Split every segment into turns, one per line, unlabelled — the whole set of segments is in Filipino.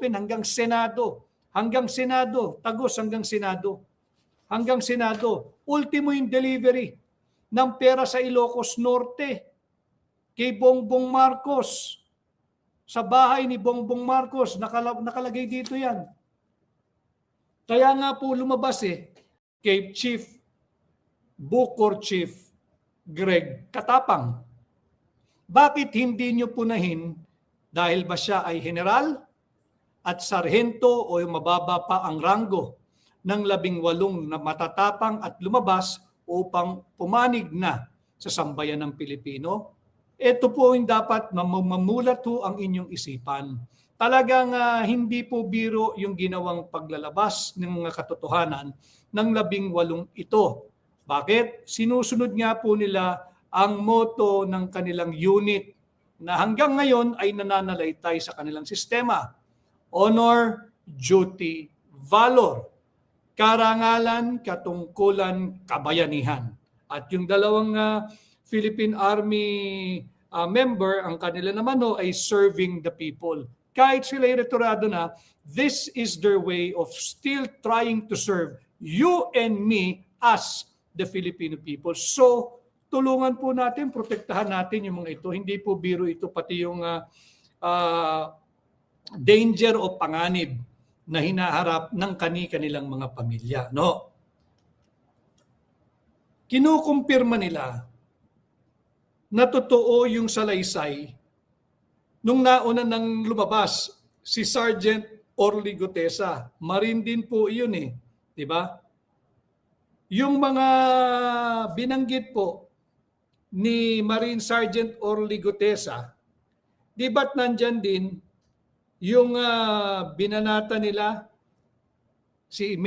hanggang Senado. Hanggang Senado. Tagos hanggang Senado. Hanggang Senado. Ultimo yung delivery ng pera sa Ilocos Norte kay Bongbong Marcos. Sa bahay ni Bongbong Marcos, nakalagay dito yan. Kaya nga po lumabas kay Chief Bucor Chief Greg Katapang. Bakit hindi nyo punahin dahil ba siya ay general at sarhento o yung mababa pa ang ranggo ng 18 na matatapang at lumabas upang pumanig na sa sambayan ng Pilipino? Ito po yung dapat mamulat ho ang inyong isipan. Talagang hindi po biro yung ginawang paglalabas ng mga katotohanan ng 18 ito. Bakit? Sinusunod nga po nila ang motto ng kanilang unit na hanggang ngayon ay nananalaytay sa kanilang sistema. Honor, duty, valor. Karangalan, katungkulan, kabayanihan. At yung dalawang Philippine Army member, ang kanila naman ay serving the people. Kahit sila retorado na, this is their way of still trying to serve you and me as the Filipino people. So, tulungan po natin, protektahan natin yung mga ito. Hindi po biro ito, pati yung danger o panganib na hinaharap ng kanilang mga pamilya. No? Kinukumpirma nila na totoo yung salaysay nung nauna nang lumabas si Sergeant Orly Gutesa. Marine din po yun di ba? Yung mga binanggit po ni Marine Sergeant Orly Gutesa, di ba't nandyan din yung binanata nila si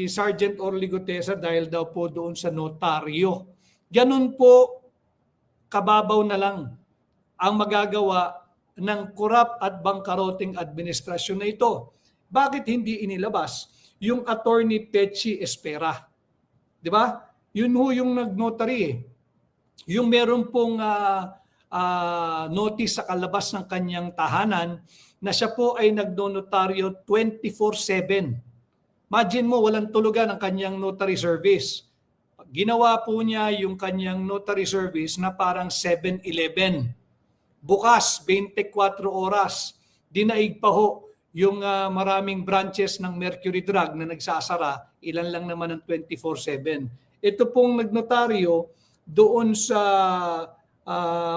Sergeant Orly Gutesa dahil daw po doon sa notaryo. Ganun po kababaw na lang ang magagawa ng korap at bangkaroting administrasyon na ito. Bakit hindi inilabas yung Attorney Pechi Espera? Di ba? Yun ho yung nag-notary Yung meron pong notice sa kalabas ng kanyang tahanan na siya po ay nagnonotaryo 24/7. Imagine mo, walang tulugan ang kanyang notary service. Ginawa po niya yung kanyang notary service na parang 7-Eleven. Bukas, 24 oras. Dinaig pa ho yung maraming branches ng Mercury Drug na nagsasara. Ilan lang naman ang 24/7. Ito pong nagnotaryo doon sa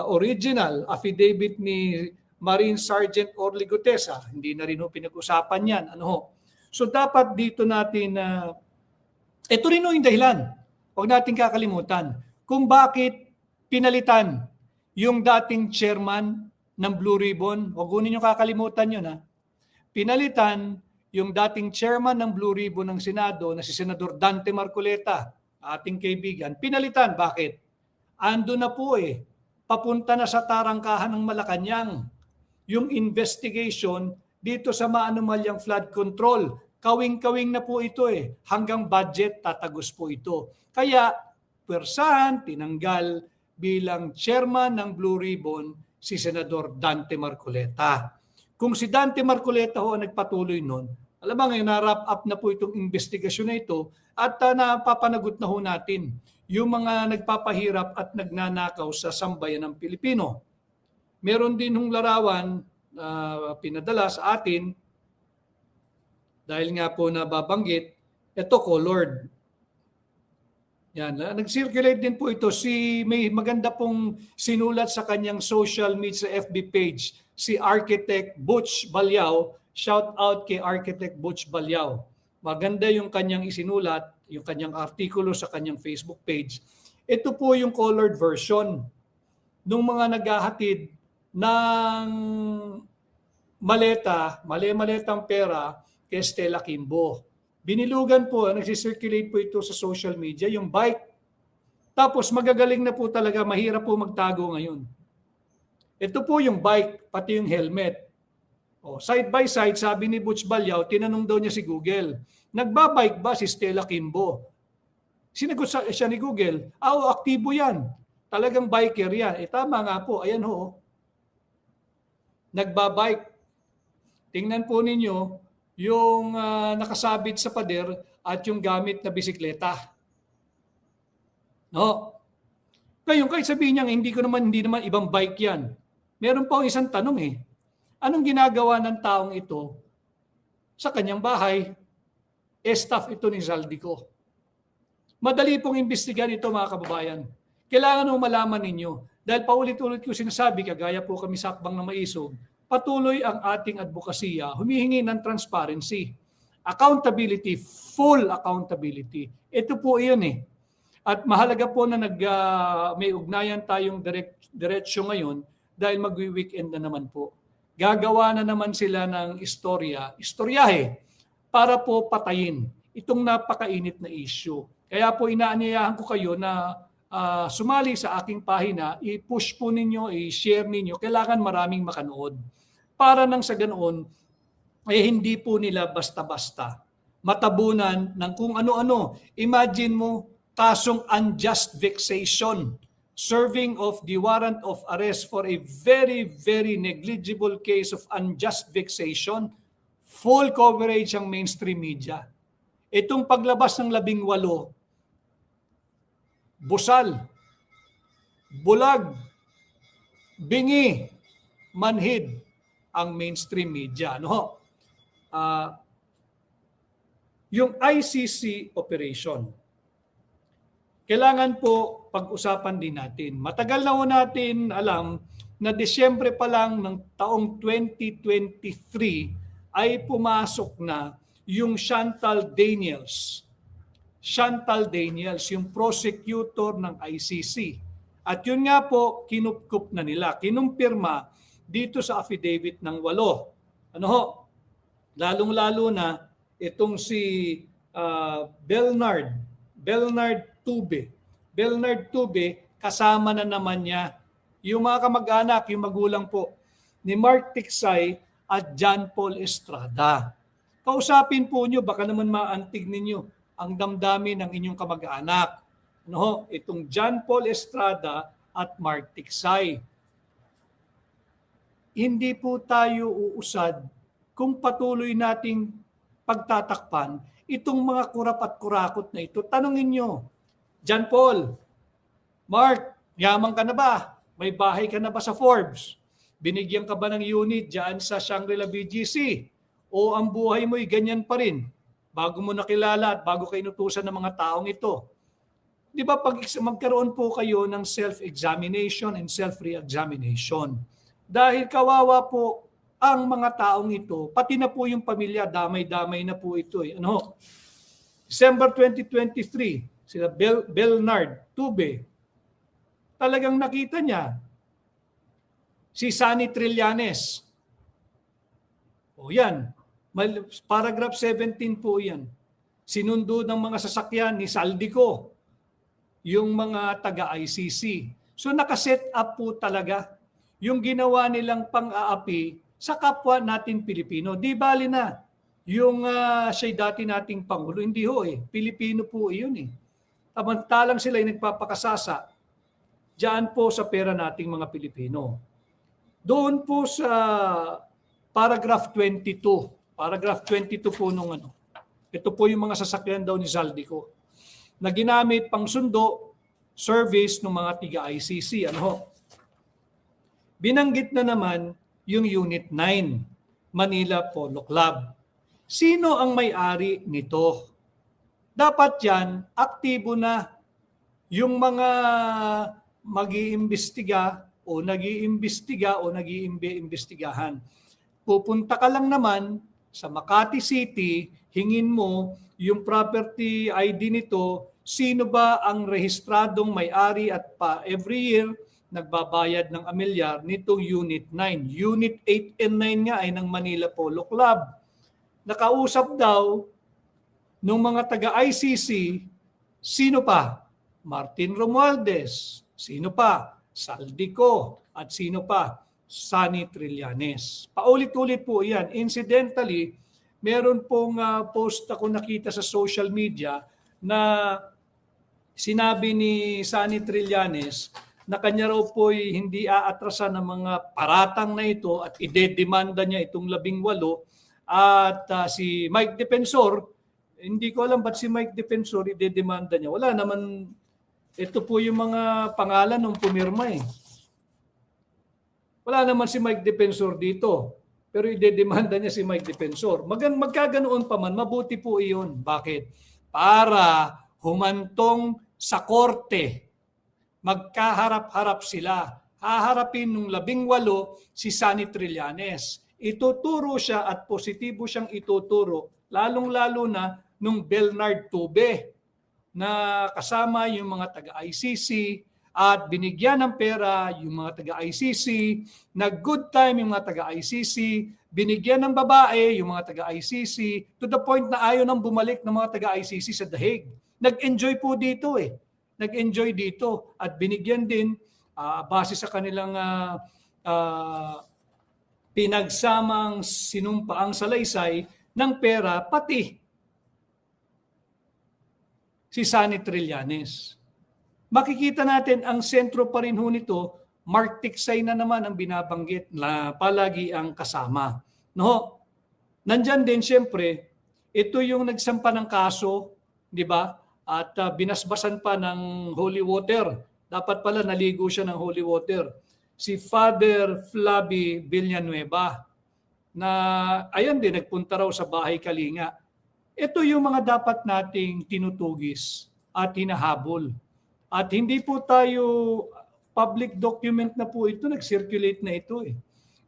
original affidavit ni Marine Sergeant Orly Gutesa. Hindi na rin ho pinag-usapan yan. So dapat dito natin, ito rin ho yung dahilan. Huwag natin kakalimutan kung bakit pinalitan yung dating chairman ng Blue Ribbon. Huwag ninyo kakalimutan yun. Pinalitan yung dating chairman ng Blue Ribbon ng Senado na si Senador Dante Marcoleta, ating kaibigan. Pinalitan. Bakit? Ando na po papunta na sa tarangkahan ng Malacanang yung investigation dito sa maanumalyang flood control. Kawing-kawing na po ito hanggang budget tatagos po ito. Kaya pwersahan, tinanggal bilang chairman ng Blue Ribbon si Senador Dante Marcoleta. Kung si Dante Marcoleta ho ang nagpatuloy nun, alam mo ngayon, na-wrap up na po itong investigasyon na ito at napapanagot na ho natin yung mga nagpapahirap at nagnanakaw sa sambayan ng Pilipino. Meron din hong larawan pinadala sa atin dahil nga po nababanggit, ito colored. Yan, nag-circulate din po ito. May maganda pong sinulat sa kanyang social media sa FB page, si Architect Butch Balyao. Shout out kay Architect Butch Balyao. Maganda yung kanyang isinulat, yung kanyang artikulo sa kanyang Facebook page. Ito po yung colored version ng mga naghahatid ng maletang pera kay Stella Kimbo. Binilugan po, nagsisirculate po ito sa social media, yung bike. Tapos magagaling na po talaga, mahirap po magtago ngayon. Ito po yung bike, pati yung helmet. Side by side, sabi ni Butch Balyao, tinanong daw niya si Google, nagbabike ba si Stella Kimbo? Sinagot siya ni Google, aktibo yan. Talagang biker yan. Tama nga po, ayan ho. Nagbabike. Tingnan po ninyo yung nakasabit sa pader at yung gamit na bisikleta. No? Ngayon, kahit sabihin niya, hindi naman ibang bike yan. Meron pa isang tanong eh. Anong ginagawa ng taong ito sa kanyang bahay? Staff ito ni Zaldico. Madali pong imbestigan ito mga kababayan. Kailangan nung malaman ninyo. Dahil paulit-ulit ko sinasabi, kagaya po kami sa Akbang na Maisog, patuloy ang ating advokasya, humihingi ng transparency, accountability, full accountability. Ito po iyon eh. At mahalaga po na may ugnayan tayong diretsyo ngayon dahil mag-weekend na naman po. Gagawa na naman sila ng istoryahe para po patayin itong napakainit na issue. Kaya po inaanyayahan ko kayo na sumali sa aking pahina, i-push po ninyo, i-share ninyo. Kailangan maraming makanood. Para nang sa ganoon, hindi po nila basta-basta matabunan ng kung ano-ano. Imagine mo, kasong unjust vexation, serving of the warrant of arrest for a very, very negligible case of unjust vexation, full coverage ang mainstream media. Itong paglabas ng 18, busal, bulag, bingi, manhid ang mainstream media. No? Yung ICC operation, kailangan po pag-usapan din natin. Matagal na ho natin alam na Disyembre pa lang ng taong 2023 ay pumasok na yung Chantal Daniels. Chantal Daniels, yung prosecutor ng ICC. At yun nga po, kinupkup na nila, kinumpirma dito sa affidavit ng 8. Ano ho? Lalong-lalo na itong si Bernard Tube. Bernard Tube, kasama na naman niya yung mga kamag-anak, yung magulang po ni Mark Tiksay at John Paul Estrada. Kausapin po nyo, baka naman maantig ninyo ang damdamin ng inyong kamag-anak. No, itong John Paul Estrada at Mark Tiksay. Hindi po tayo uusad kung patuloy nating pagtatakpan itong mga kurap at kurakot na ito. Tanungin nyo, John Paul, Mark, yaman ka na ba? May bahay ka na ba sa Forbes? Binigyan ka ba ng unit dyan sa Shangri-La BGC? O ang buhay mo'y ganyan pa rin bago mo nakilala at bago kayo inutusan ng mga taong ito? Di ba pag magkaroon po kayo ng self-examination and self-re-examination? Dahil kawawa po ang mga taong ito, pati na po yung pamilya, damay-damay na po ito. Ano? December 2023, sila Bernard Tube, talagang nakita niya si Sunny Trillanes. O yan, paragraph 17 po yan. Sinundo ng mga sasakyan ni Zaldico, yung mga taga-ICC. So nakaset up po talaga yung ginawa nilang pang-aapi sa kapwa natin Pilipino. Di bali na yung siya'y dati nating Pangulo. Hindi ho eh. Pilipino po yun eh. Samantalang sila ay nagpapakasasa diyan po sa pera nating mga Pilipino. Doon po sa paragraph 22. Paragraph 22 po nung ano. Ito po yung mga sasakyan daw ni Zaldico na ginamit pang sundo, service ng mga tiga-ICC. Ano ho? Binanggit na naman yung Unit 9, Manila Polo Club. Sino ang may-ari nito? Dapat yan, aktibo na yung mga mag-iimbestiga o nag-iimbestiga o nag-iimbestigahan. Pupunta ka lang naman sa Makati City, hingin mo yung property ID nito, sino ba ang rehistradong may-ari at pa every year nagbabayad ng amilyar nitong Unit 9. Unit 8 and 9 nga ay ng Manila Polo Club. Nakausap daw nung mga taga-ICC, sino pa? Martin Romualdez. Sino pa? Zaldico. At sino pa? Sunny Trillanes. Paulit-ulit po yan. Incidentally, meron pong post ako nakita sa social media na sinabi ni Sunny Trillanes na kanya raw po'y hindi aatrasan ng mga paratang na ito at idedemanda niya itong 18 at si Mike Defensor, hindi ko alam ba't si Mike Defensor idedemanda niya. Wala naman, ito po yung mga pangalan ng pumirma eh. Wala naman si Mike Defensor dito, pero idedemanda niya si Mike Defensor. Magkaganoon pa man, mabuti po iyon. Bakit? Para humantong sa korte, magkaharap-harap sila. Haharapin nung 18 si Sonny Trillanes. Ituturo siya at positibo siyang ituturo, lalong-lalo na nung Bernard Tube na kasama yung mga taga-ICC at binigyan ng pera yung mga taga-ICC, nag-good time yung mga taga-ICC, binigyan ng babae yung mga taga-ICC to the point na ayaw nang bumalik ng mga taga-ICC sa The Hague. Nag-enjoy po dito eh. Nag-enjoy dito at binigyan din base sa kanilang pinagsamang sinumpaang salaysay ng pera pati si Sonny Trillanes. Makikita natin ang sentro pa rin ho nito, Mark Tiksay na naman ang binabanggit na palagi ang kasama. No? Nandyan din siyempre, ito yung nagsampa ng kaso, di ba? At binasbasan pa ng holy water. Dapat pala naligo siya ng holy water. Si Father Flavi Villanueva na ayan din, nagpunta raw sa bahay Kalinga. Ito yung mga dapat nating tinutugis at hinahabol. At hindi po tayo, public document na po ito, nag-circulate na ito eh.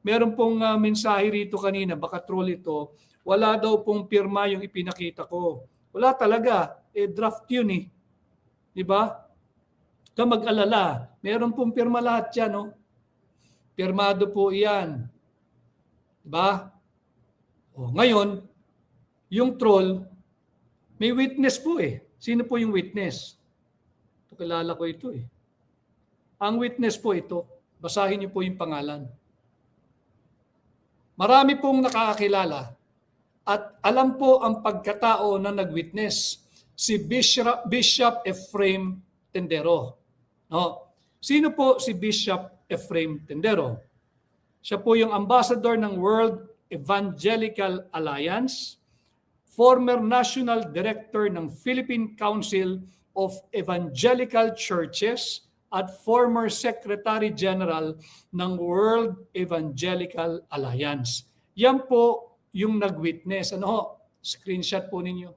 Meron pong mensahe rito kanina, baka troll ito, wala daw pong pirma yung ipinakita ko. Wala talaga, draft yun eh. Diba? Ka mag-alala, meron pong pirma lahat yan, no? Pirmado po iyan. Diba? O, ngayon, yung troll, may witness po eh. Sino po yung witness? Ito, kilala ko ito eh. Ang witness po ito, basahin niyo po yung pangalan. Marami pong nakakakilala at alam po ang pagkatao na nag-witness, si Bishop Ephraim Tendero. No? Sino po si Bishop Ephraim Tendero? Siya po yung ambassador ng World Evangelical Alliance, former national director ng Philippine Council of Evangelical Churches, at former Secretary General ng World Evangelical Alliance. Yan po yung nag-witness. Ano ho? Screenshot po ninyo.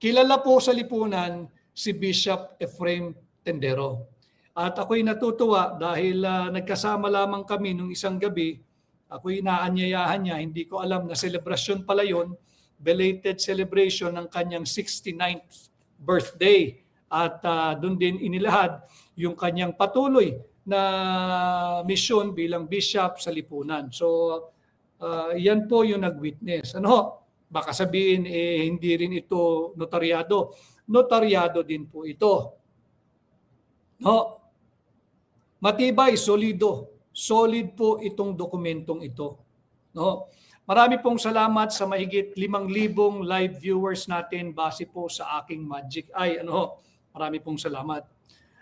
Kilala po sa lipunan si Bishop Ephraim Tendero. At ako'y natutuwa dahil nagkasama lamang kami nung isang gabi. Ako'y inaanyayahan niya. Hindi ko alam na celebration pala yun. Belated celebration ng kanyang 69th birthday. At doon din inilahad yung kanyang patuloy na misyon bilang bishop sa lipunan. So, yan po yung nag-witness. Ano? Baka sabihin, hindi rin ito notaryado. Notaryado din po ito. No? Matibay, solido. Solid po itong dokumentong ito. No? Marami pong salamat sa mahigit 5,000 live viewers natin base po sa aking magic eye. Ano? Marami pong salamat.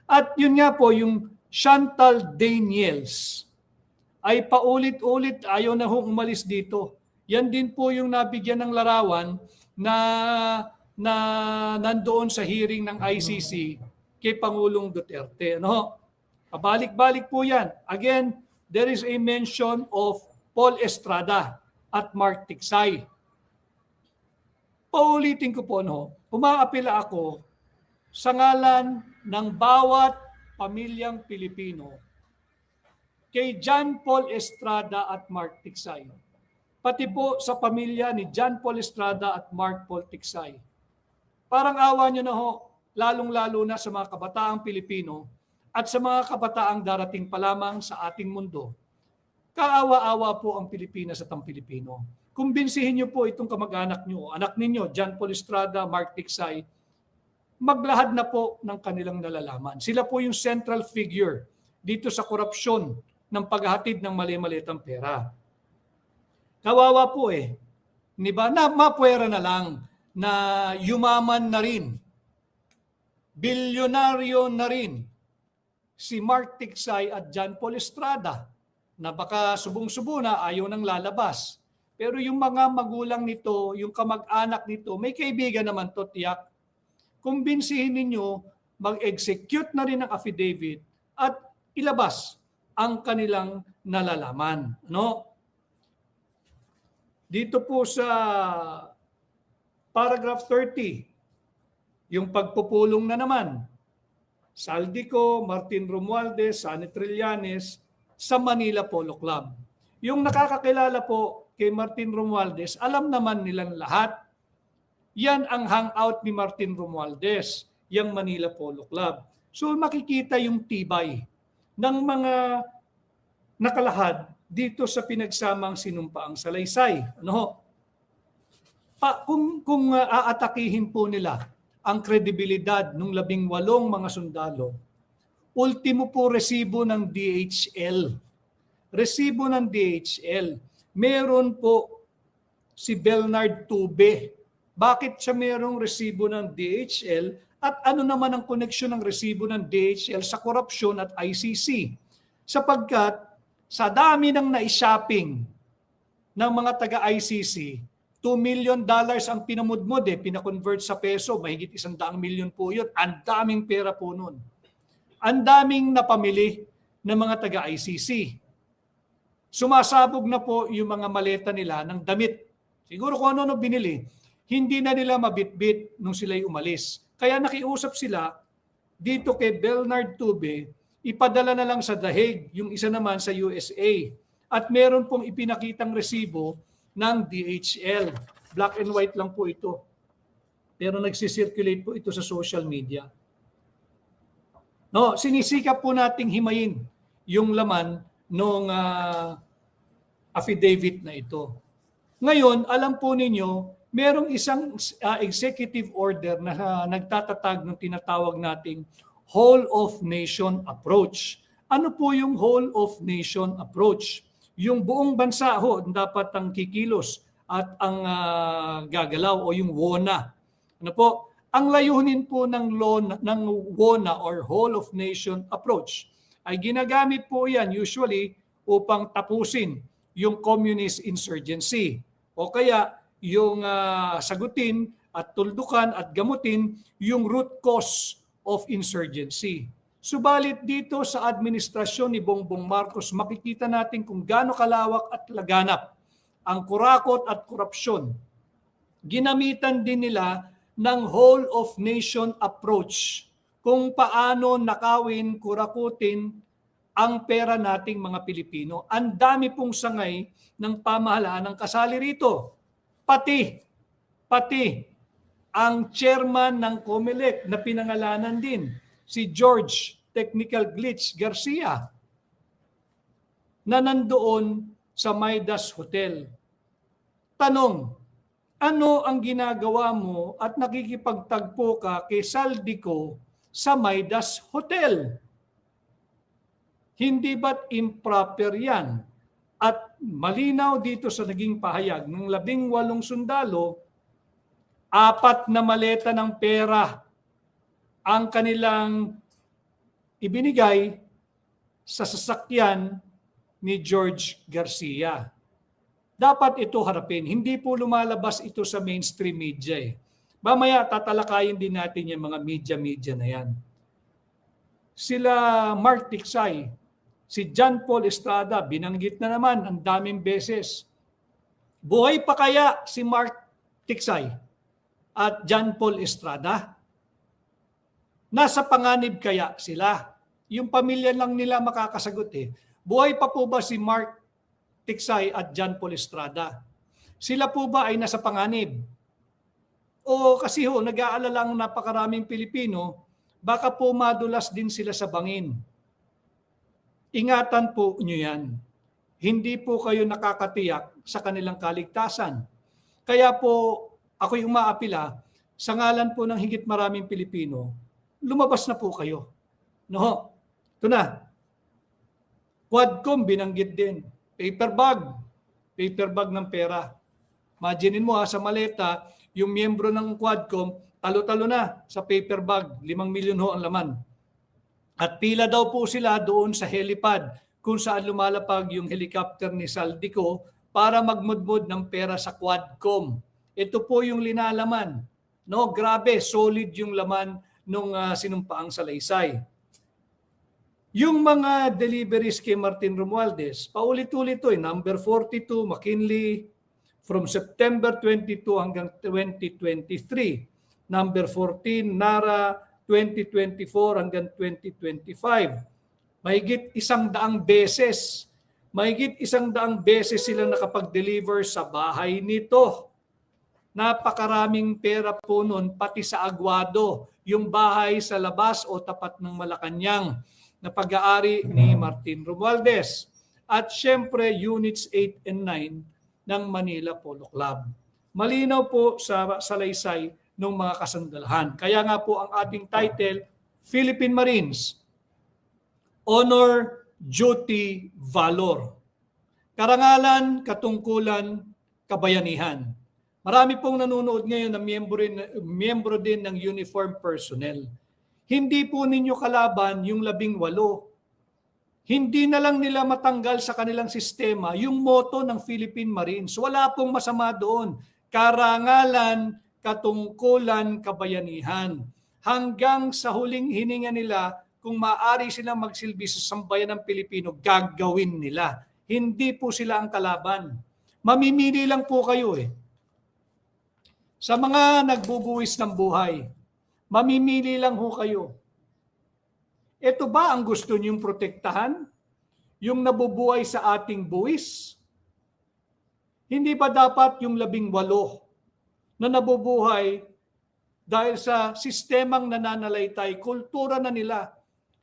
At yun nga po, yung Chantal Daniels ay paulit-ulit ayaw na hong umalis dito. Yan din po yung nabigyan ng larawan na nandoon sa hearing ng ICC kay Pangulong Duterte. Ano? Pabalik-balik po yan. Again, there is a mention of Paul Estrada at Mark Tiksay. Paulitin ko po, no? Umaapila ako sa ngalan ng bawat pamilyang Pilipino kay John Paul Estrada at Mark Tiksay. Pati po sa pamilya ni John Paul Estrada at Mark Paul Tiksay. Parang awa nyo na ho, lalong-lalo na sa mga kabataang Pilipino at sa mga kabataang darating pa lamang sa ating mundo. Kaawa-awa po ang Pilipinas at ang Pilipino. Kumbinsihin nyo po itong kamag-anak nyo, anak ninyo, John Paul Estrada, Mark Tiksay, maglahad na po ng kanilang nalalaman. Sila po yung central figure dito sa korupsyon ng paghahatid ng mali-malitang pera. Kawawa po eh. Di ba? Na mapwera na lang na yumaman na rin bilyonaryo na rin si Mark Ticsay at John Paul Estrada na baka subong-subo na ayaw nang lalabas. Pero yung mga magulang nito, yung kamag-anak nito, may kaibigan naman to, tiyak. Kumbinsihin ninyo, mag-execute na rin ng affidavit at ilabas ang kanilang nalalaman. No? Dito po sa paragraph 30, yung pagpupulong na naman, Saldico, Martin Romualdez, Sunny Trillanes sa Manila Polo Club. Yung nakakakilala po kay Martin Romualdez, alam naman nilang lahat. Yan ang hangout ni Martin Romualdez, yung Manila Polo Club. So makikita yung tibay ng mga nakalahad dito sa pinagsamang sinumpaang salaysay. Ano? Kung aatakihin po nila ang kredibilidad ng 18 mga sundalo, ultimo po resibo ng DHL. Resibo ng DHL. Meron po si Bernard Tube. Bakit siya merong resibo ng DHL at ano naman ang koneksyon ng resibo ng DHL sa korupsyon at ICC? Sapagkat sa dami ng na-shopping ng mga taga-ICC, $2 million ang pinamudmod pinakonvert sa peso, mahigit 100 milyon po yun. Ang daming pera po nun. Ang daming napamili ng mga taga-ICC. Sumasabog na po yung mga maleta nila ng damit. Siguro kung ano binili, hindi na nila mabitbit nung sila'y umalis. Kaya nakiusap sila dito kay Bernard Tube, ipadala na lang sa The Hague, yung isa naman sa USA. At meron pong ipinakitang resibo ng DHL. Black and white lang po ito. Pero nagsisirculate po ito sa social media. No, sinisikap po nating himayin yung laman ng affidavit na ito. Ngayon, alam po ninyo, merong isang executive order na nagtatatag ng tinatawag nating whole of nation approach. Ano po yung whole of nation approach? Yung buong bansa dapat ang kikilos at ang gagalaw o yung WONA. Ano po? Ang layunin po ng WONA or whole of nation approach ay ginagamit po yan usually upang tapusin yung communist insurgency o kaya yung sagutin at tuldukan at gamutin yung root cause of insurgency. Subalit dito sa administrasyon ni Bongbong Marcos, makikita natin kung gaano kalawak at laganap ang kurakot at korupsyon. Ginamitan din nila ng whole of nation approach kung paano nakawin, kurakutin ang pera nating mga Pilipino. Ang dami pong sangay ng pamahalaan ng kasali rito. Pati ang chairman ng COMELEC na pinangalanan din, si George Technical Glitch Garcia, na nandoon sa Midas Hotel. Tanong, ano ang ginagawa mo at nakikipagtagpo ka kay Saldico sa Midas Hotel? Hindi ba't improper yan? At malinaw dito sa naging pahayag ng 18 sundalo, 4 na maleta ng pera ang kanilang ibinigay sa sasakyan ni George Garcia. Dapat ito harapin. Hindi po lumalabas ito sa mainstream media. Mamaya tatalakayin din natin yung mga media na yan. Sila Mark Ticsay, si John Paul Estrada, binanggit na naman ang daming beses. Buhay pa kaya si Mark Ticsay at John Paul Estrada? Nasa panganib kaya sila? Yung pamilya lang nila makakasagot Buhay pa po ba si Mark Ticsay at John Paul Estrada? Sila po ba ay nasa panganib? O kasi nag-aalala ang napakaraming Pilipino, baka po madulas din sila sa bangin. Ingatan po nyo yan. Hindi po kayo nakakatiyak sa kanilang kaligtasan. Kaya po ako'y umaapila, sa ngalan po ng higit maraming Pilipino, lumabas na po kayo. No? Ito na. Quadcom binanggit din. Paper bag ng pera. Imaginin mo sa maleta, yung miyembro ng Quadcom, talo-talo na sa paper bag, 5 milyon ho ang laman. At pila daw po sila doon sa helipad kung saan lumalapag yung helicopter ni Saldico para magmudmud ng pera sa Quadcom. Ito po yung linalaman. No, grabe, solid yung laman nung sinumpaang salaysay. Yung mga deliveries kay Martin Romualdez, paulit-ulit ito, number 42, McKinley, from September 22 hanggang 2023. Number 14, Nara, 2024 hanggang 2025. Mahigit 100 beses. Mahigit 100 beses sila nakapag-deliver sa bahay nito. Napakaraming pera po nun, pati sa Aguado, yung bahay sa labas o tapat ng Malacanang na pag-aari ni Martin Romualdez. At syempre, Units 8 and 9 ng Manila Polo Club. Malinaw po sa salaysay ng mga kasandalahan. Kaya nga po ang ating title, Philippine Marines, Honor, Duty, Valor. Karangalan, katungkulan, kabayanihan. Marami pong nanonood ngayon na miyembro din ng uniform personnel. Hindi po ninyo kalaban yung 18. Hindi na lang nila matanggal sa kanilang sistema yung motto ng Philippine Marines. Wala pong masama doon. Karangalan, katungkulan, kabayanihan. Hanggang sa huling hininga nila, kung maaari silang magsilbi sa sambayan ng Pilipino, gagawin nila. Hindi po sila ang kalaban. Mamimili lang po kayo eh. Sa mga nagbubuwis ng buhay, mamimili lang ho kayo. Ito ba ang gusto niyong protektahan? Yung nabubuhay sa ating buwis? Hindi ba dapat yung 18 na nabubuhay dahil sa sistemang nananalaytay, kultura na nila,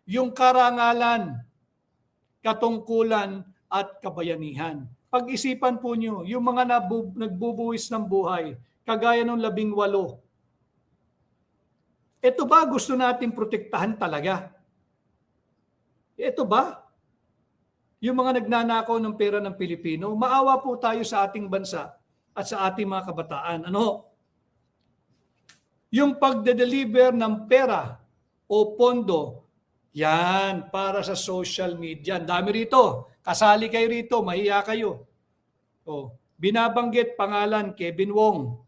yung karangalan, katungkulan, at kabayanihan? Pag-isipan po nyo, yung mga nagbubuwis ng buhay, kagaya ng 18, ito ba gusto nating protektahan talaga? Ito ba? Yung mga nagnanakaw ng pera ng Pilipino, maawa po tayo sa ating bansa at sa ating mga kabataan. Ano? Yung pagde-deliver ng pera o pondo, yan, para sa social media. Ang dami rito. Kasali kayo rito, mahiya kayo. O, binabanggit pangalan Kevin Wong.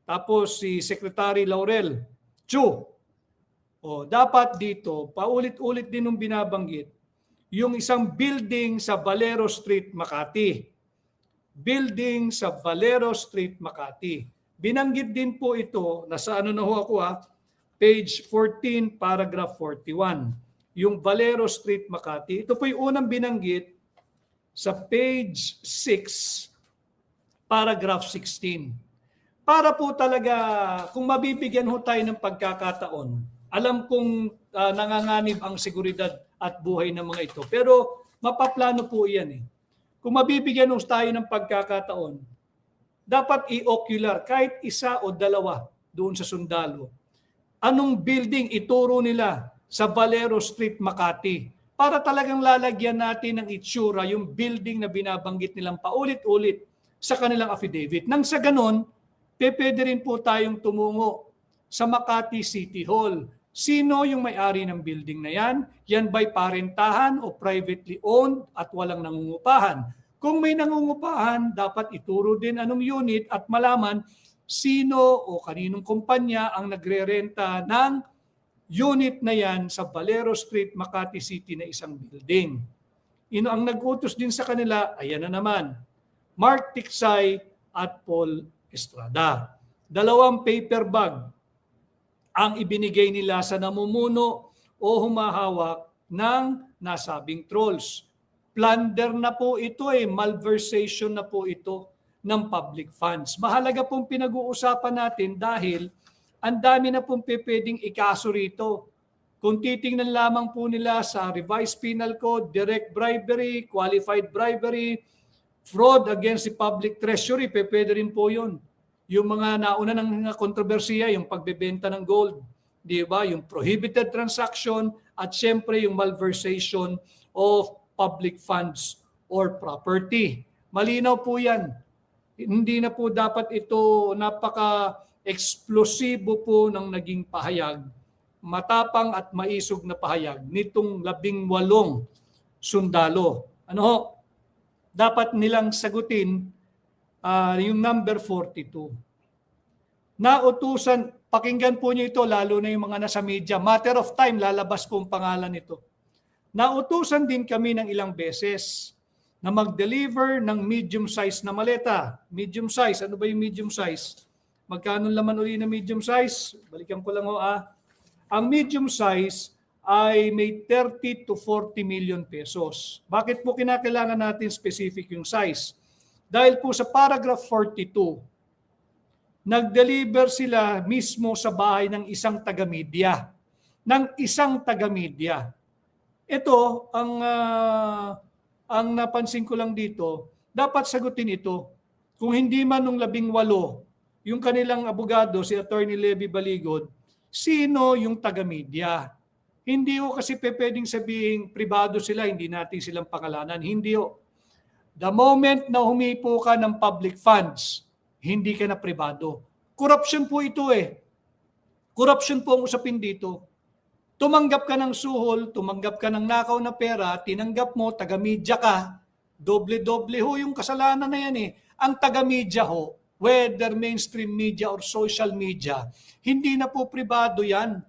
Tapos si Secretary Laurel Chu. O, dapat dito, paulit-ulit din nung binabanggit, yung isang building sa Valero Street, Makati. Building sa Valero Street, Makati. Binanggit din po ito, nasa ano na ho ako page 14, paragraph 41. Yung Valero Street, Makati. Ito po yung unang binanggit sa page 6, paragraph 16. Para po talaga, kung mabibigyan ho tayo ng pagkakataon, alam kong nanganganib ang seguridad at buhay ng mga ito. Pero mapaplano po yan eh. Kung mabibigyan ho tayo ng pagkakataon, dapat i-ocular kahit isa o dalawa doon sa sundalo. Anong building ituro nila sa Valero Street, Makati? Para talagang lalagyan natin ng itsura yung building na binabanggit nilang paulit-ulit sa kanilang affidavit. Nang sa ganon, pwede rin po tayong tumungo sa Makati City Hall. Sino yung may-ari ng building na yan? Yan ba'y parentahan o privately owned at walang nangungupahan? Kung may nangungupahan, dapat ituro din anong unit at malaman sino o kaninong kumpanya ang nagre-renta ng unit na yan sa Valero Street, Makati City na isang building. Ang nag-utos din sa kanila, ayan na naman, Mark Tiksay at Paul Estrada. 2 paper bag ang ibinigay nila sa namumuno o humahawak ng nasabing trolls. Plunder na po ito malversation na po ito ng public funds. Mahalaga pong pinag-uusapan natin dahil ang dami na pong pwedeng ikaso rito. Kung titingnan lamang po nila sa Revised Penal Code, direct bribery, qualified bribery, fraud against the public treasury, pwede rin po yun. Yung mga nauna ng kontrobersiya, yung pagbebenta ng gold, di ba? Yung prohibited transaction at syempre yung malversation of public funds or property. Malinaw po yan. Hindi na po dapat ito eksplosibo po ng naging pahayag, matapang at maisog na pahayag nitong 18 sundalo. Ano ho? Dapat nilang sagutin yung number 42. Nautusan, pakinggan po niyo ito, lalo na yung mga nasa media. Matter of time, lalabas po ang pangalan nito. Nautusan din kami ng ilang beses na mag-deliver ng medium size na maleta. Medium size, ano ba yung medium size? Magkano laman uli na medium size? Balikan ko lang ho Ang medium size ay may 30 to 40 million pesos. Bakit po kinakailangan natin specific yung size? Dahil po sa paragraph 42, nag-deliver sila mismo sa bahay ng isang taga-media. Ito, ang napansin ko lang dito, dapat sagutin ito. Kung hindi man nung 18, yung kanilang abogado, si Attorney Levy Baligod, sino yung taga-media? Hindi ho kasi pwedeng sabihin pribado sila, hindi natin silang pangalanan. Hindi ho. The moment na humipo ka ng public funds, hindi ka na pribado. Corruption po ito Corruption po ang usapin dito. Tumanggap ka ng suhol, tumanggap ka ng nakaw na pera, tinanggap mo, taga-media ka, doble-doble ho yung kasalanan na yan Ang taga-media ho, whether mainstream media or social media, hindi na po pribado yan.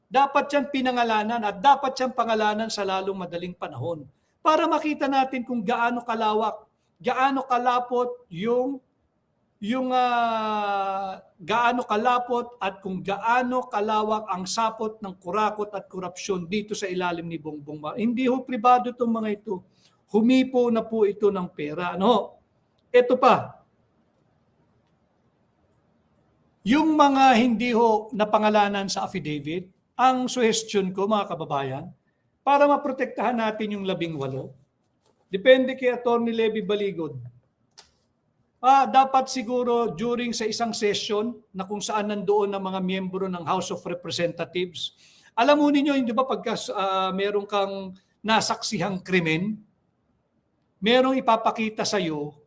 Dapat yan pinangalanan at dapat yan pangalanan sa lalong madaling panahon para makita natin kung gaano kalawak, gaano kalapot gaano kalapot at kung gaano kalawak ang sapot ng kurakot at korupsyon dito sa ilalim ni Bongbong Marcos. Hindi ho pribado itong mga ito. Humipo na po ito ng pera. Ito pa. Yung mga hindi ho napangalanan sa affidavit, ang suggestion ko mga kababayan, para maprotektahan natin yung 18, depende kay Attorney Levy Baligod. Dapat siguro during sa isang session na kung saan nandoon ang mga miyembro ng House of Representatives, alam mo ninyo, hindi ba pagka meron kang nasaksihang krimen, merong ipapakita sa iyo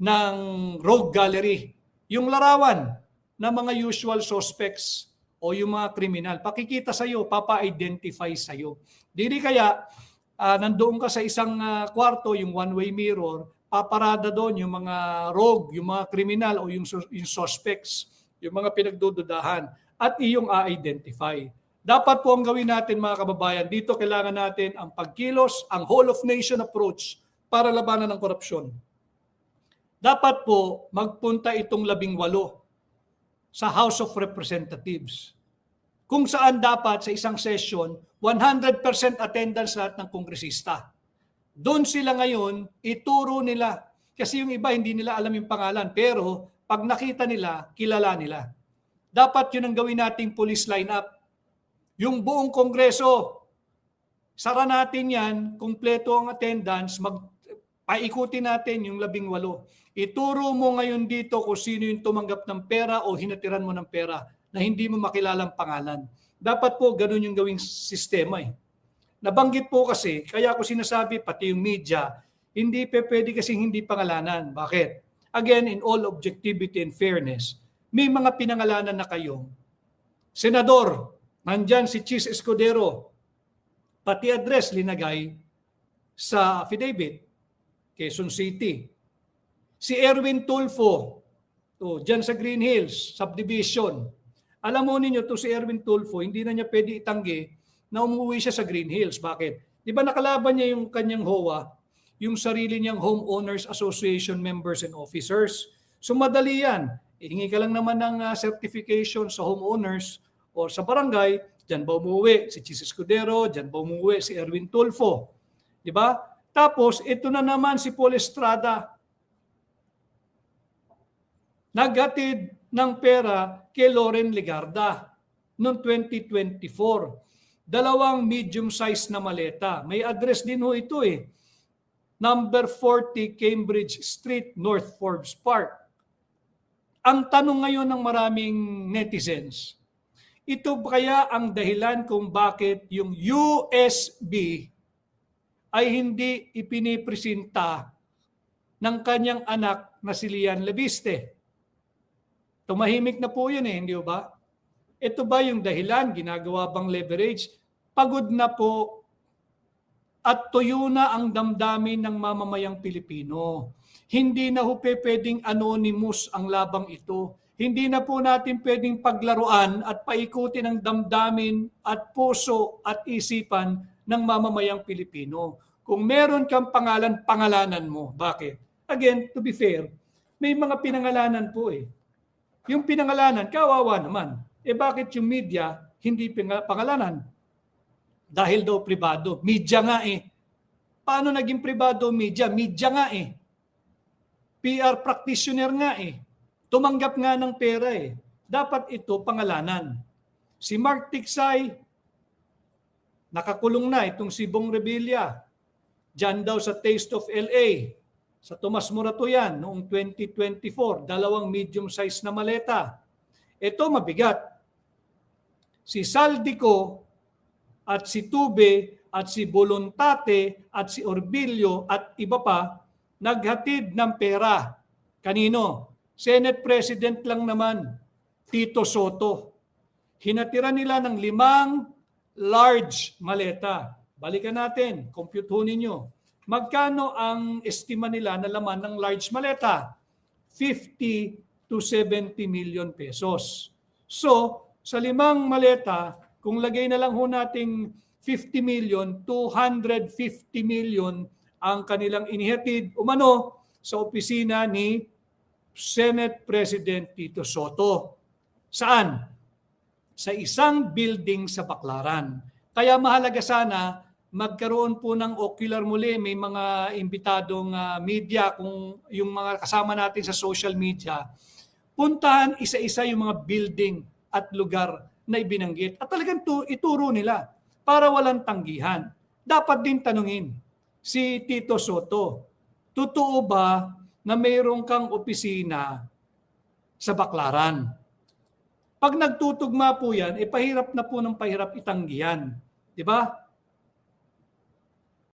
ng rogue gallery, yung larawan ng mga usual suspects o yung mga kriminal. Pakikita sa iyo, papa-identify sa iyo. Dili kaya nandoon ka sa isang kwarto, yung one-way mirror, paparada doon yung mga rogue, yung mga kriminal o yung suspects, yung mga pinagdududahan at iyong a-identify. Dapat po ang gawin natin mga kababayan, dito kailangan natin ang pagkilos, ang whole of nation approach para labanan ng korupsyon. Dapat po magpunta itong 18 sa House of Representatives, kung saan dapat sa isang session 100% attendance lahat ng kongresista. Doon sila ngayon, ituro nila. Kasi yung iba hindi nila alam yung pangalan, pero pag nakita nila, kilala nila. Dapat yun ang gawin nating police lineup. Yung buong kongreso, sara natin yan, kumpleto ang attendance, paikutin natin yung 18. Ituro mo ngayon dito kung sino yung tumanggap ng pera o hinatiran mo ng pera na hindi mo makilalang pangalan. Dapat po ganun yung gawing sistema Nabanggit po kasi, kaya ako sinasabi, pati yung media, hindi pwede kasing hindi pangalanan. Bakit? Again, in all objectivity and fairness, may mga pinangalanan na kayong senador, nandyan si Chis Escudero, pati address linagay sa affidavit, Quezon City. Si Erwin Tulfo, dyan sa Green Hills, subdivision. Alam mo ninyo, si Erwin Tulfo, hindi na niya pwede itanggi na umuwi siya sa Green Hills. Bakit? Di ba nakalaban niya yung kanyang HOA, yung sarili niyang Homeowners Association members and officers? So madali yan. Ihingi ka lang naman ng certification sa homeowners o sa barangay, dyan ba umuwi si Chis Escudero, dyan ba umuwi si Erwin Tulfo. Di ba? Tapos, ito na naman si Paul Estrada. Naghatid ng pera kay Loren Legarda noong 2024. 2 medium size na maleta. May address din ho ito Number 40 Cambridge Street, North Forbes Park. Ang tanong ngayon ng maraming netizens, ito kaya ang dahilan kung bakit yung USB ay hindi ipinipresenta ng kanyang anak na si Lian Leviste? Tumahimik na po yun hindi ba? Ito ba yung dahilan? Ginagawa bang leverage? Pagod na po at tuyo na ang damdamin ng mamamayang Pilipino. Hindi na ho pwedeng anonymous ang labang ito. Hindi na po natin pwedeng paglaruan at paikutin ang damdamin at puso at isipan ng mamamayang Pilipino. Kung meron kang pangalan, pangalanan mo. Bakit? Again, to be fair, may mga pinangalanan po Yung pinangalanan, kawawa naman. Bakit yung media hindi pangalanan? Dahil daw pribado. Media nga Paano naging pribado media? Media nga PR practitioner nga Tumanggap nga ng pera Dapat ito pangalanan. Si Mark Tiksay, nakakulong na itong si Bong Revilla. Diyan daw sa Taste of LA. Sa Tomas Morato yan, noong 2024, 2 medium size na maleta. Ito mabigat. Si Saldico at si Tube at si Voluntate at si Orbilio at iba pa naghatid ng pera. Kanino? Senate President lang naman, Tito Soto. Hinatira nila ng 5 large maleta. Balikan natin, compute ho ninyo. Magkano ang estima nila na laman ng large maleta? 50 to 70 million pesos. So, sa 5 maleta, kung lagay na lang ho nating 50 million, 250 million ang kanilang inihatid umano sa opisina ni Senate President Tito Soto. Saan? Sa isang building sa Baclaran. Kaya mahalaga sana magkaroon po ng ocular muli, may mga imbitadong media, kung yung mga kasama natin sa social media, puntahan isa-isa yung mga building at lugar na ibinanggit. At talagang ituro nila para walang tanggihan. Dapat din tanungin si Tito Soto, totoo ba na mayroon kang opisina sa Baclaran? Pag nagtutugma po yan, pahirap na po ng pahirap itanggihan. Di ba?